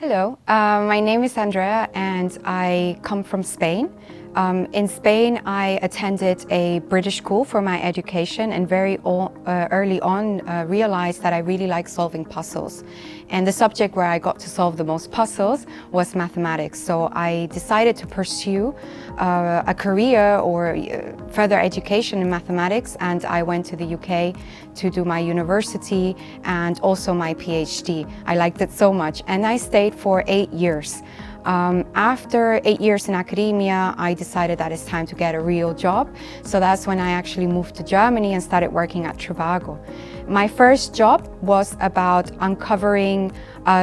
Hello, my name is Andrea and I come from Spain. In Spain, I attended a British school for my education and very early on realized that I really like solving puzzles. And the subject where I got to solve the most puzzles was mathematics. So I decided to pursue a career or further education in mathematics, and I went to the UK to do my university and also my PhD. I liked it so much and I stayed for 8 years. After 8 years in academia, I decided that it's time to get a real job. So that's when I actually moved to Germany and started working at Trivago. My first job was about uncovering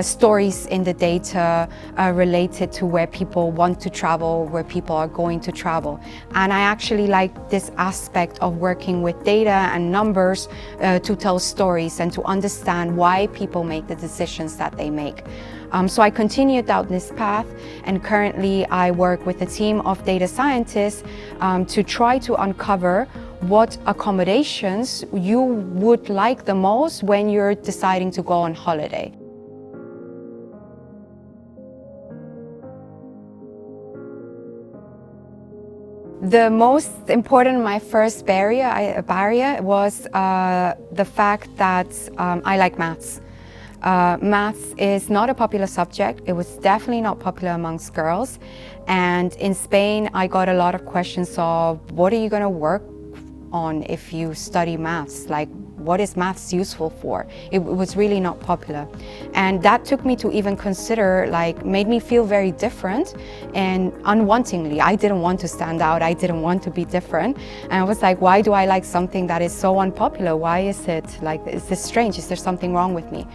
stories in the data related to where people want to travel, where people are going to travel. And I actually like this aspect of working with data and numbers to tell stories and to understand why people make the decisions that they make. So I continued down this path, and currently I work with a team of data scientists to try to uncover what accommodations you would like the most when you're deciding to go on holiday. The most important, my first barrier was the fact that I like maths. Maths is not a popular subject. It was definitely not popular amongst girls. And in Spain, I got a lot of questions of what are you going to work on if you study maths? Like, what is maths useful for? It was really not popular. And that took me to even consider, made me feel very different and unwantingly. I didn't want to stand out. I didn't want to be different. And I was like, why do I like something that is so unpopular? Why is it is this strange? Is there something wrong with me?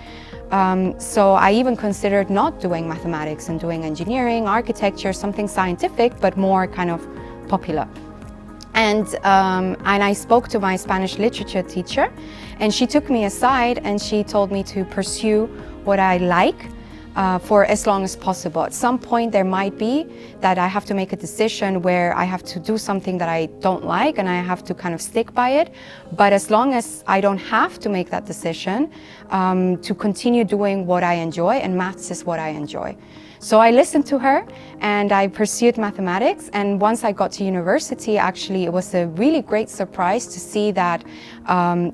So I even considered not doing mathematics and doing engineering, architecture, something scientific, but more kind of popular. And I spoke to my Spanish literature teacher, and she took me aside and she told me to pursue what I like for as long as possible. At some point there might be that I have to make a decision where I have to do something that I don't like and I have to kind of stick by it. But as long as I don't have to make that decision, to continue doing what I enjoy, and maths is what I enjoy. So I listened to her and I pursued mathematics, and once I got to university, actually it was a really great surprise to see that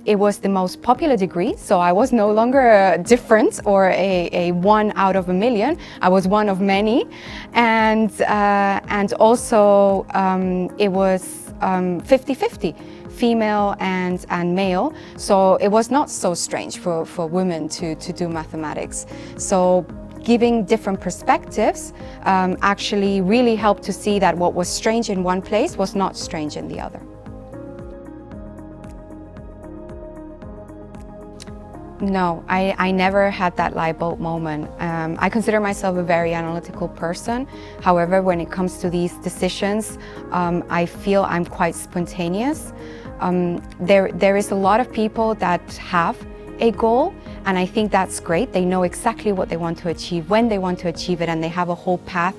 it was the most popular degree. So I was no longer different or a one out of a million. I was one of many, and also it was 50-50. Female and male, so it was not so strange for women to do mathematics. So giving different perspectives actually really helped to see that what was strange in one place was not strange in the other. No, I never had that light bulb moment. I consider myself a very analytical person. However, when it comes to these decisions, I feel I'm quite spontaneous. There is a lot of people that have a goal, and I think that's great. They know exactly what they want to achieve, when they want to achieve it, and they have a whole path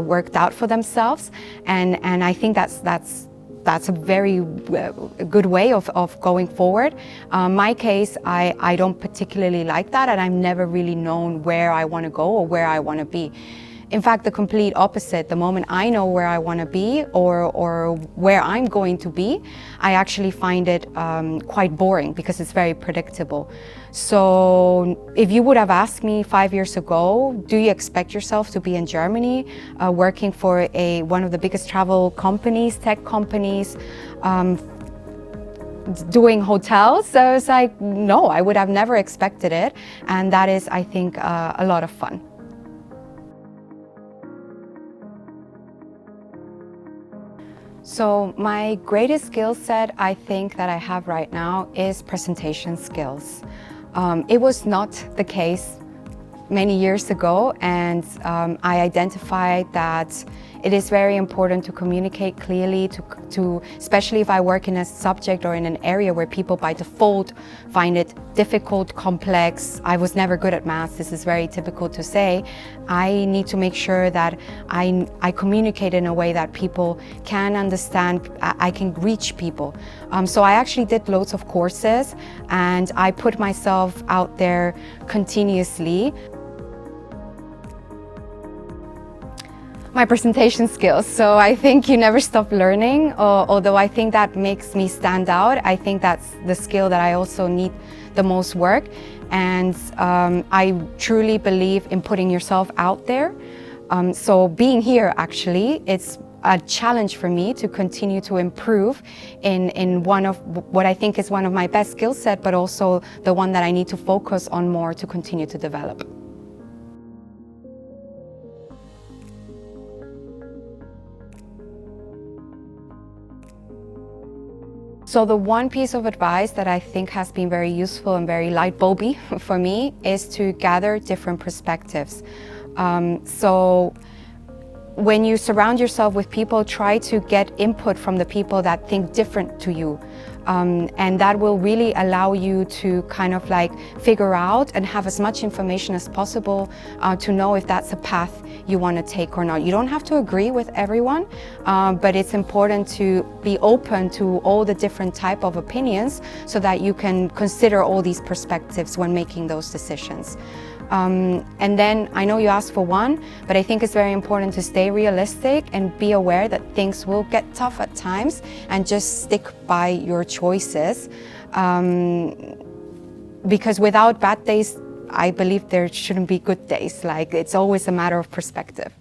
worked out for themselves. And I think that's a very good way of going forward. My case, I don't particularly like that, and I've never really known where I want to go or where I want to be. In fact, the complete opposite. The moment I know where I want to be or where I'm going to be, I actually find it quite boring because it's very predictable. So if you would have asked me 5 years ago, do you expect yourself to be in Germany working for one of the biggest travel companies, tech companies, doing hotels? So I was like, no, I would have never expected it. And that is, I think, a lot of fun. So my greatest skill set, I think, that I have right now is presentation skills. It was not the case many years ago, and I identified that it is very important to communicate clearly, especially if I work in a subject or in an area where people by default find it difficult, complex. I was never good at math. This is very typical to say. I need to make sure that I communicate in a way that people can understand, I can reach people. So I actually did loads of courses and I put myself out there continuously. My presentation skills. So I think you never stop learning, although I think that makes me stand out. I think that's the skill that I also need the most work. And I truly believe in putting yourself out there. So being here, actually, it's a challenge for me to continue to improve in one of what I think is one of my best skill set, but also the one that I need to focus on more to continue to develop. So the one piece of advice that I think has been very useful and very light bulby for me is to gather different perspectives. So when you surround yourself with people, try to get input from the people that think different to you. And that will really allow you to kind of like figure out and have as much information as possible to know if that's a path you want to take or not. You don't have to agree with everyone, but it's important to be open to all the different type of opinions so that you can consider all these perspectives when making those decisions. And then I know you asked for one, but I think it's very important to stay realistic and be aware that things will get tough at times and just stick by your choices. Because without bad days, I believe there shouldn't be good days. Like, it's always a matter of perspective.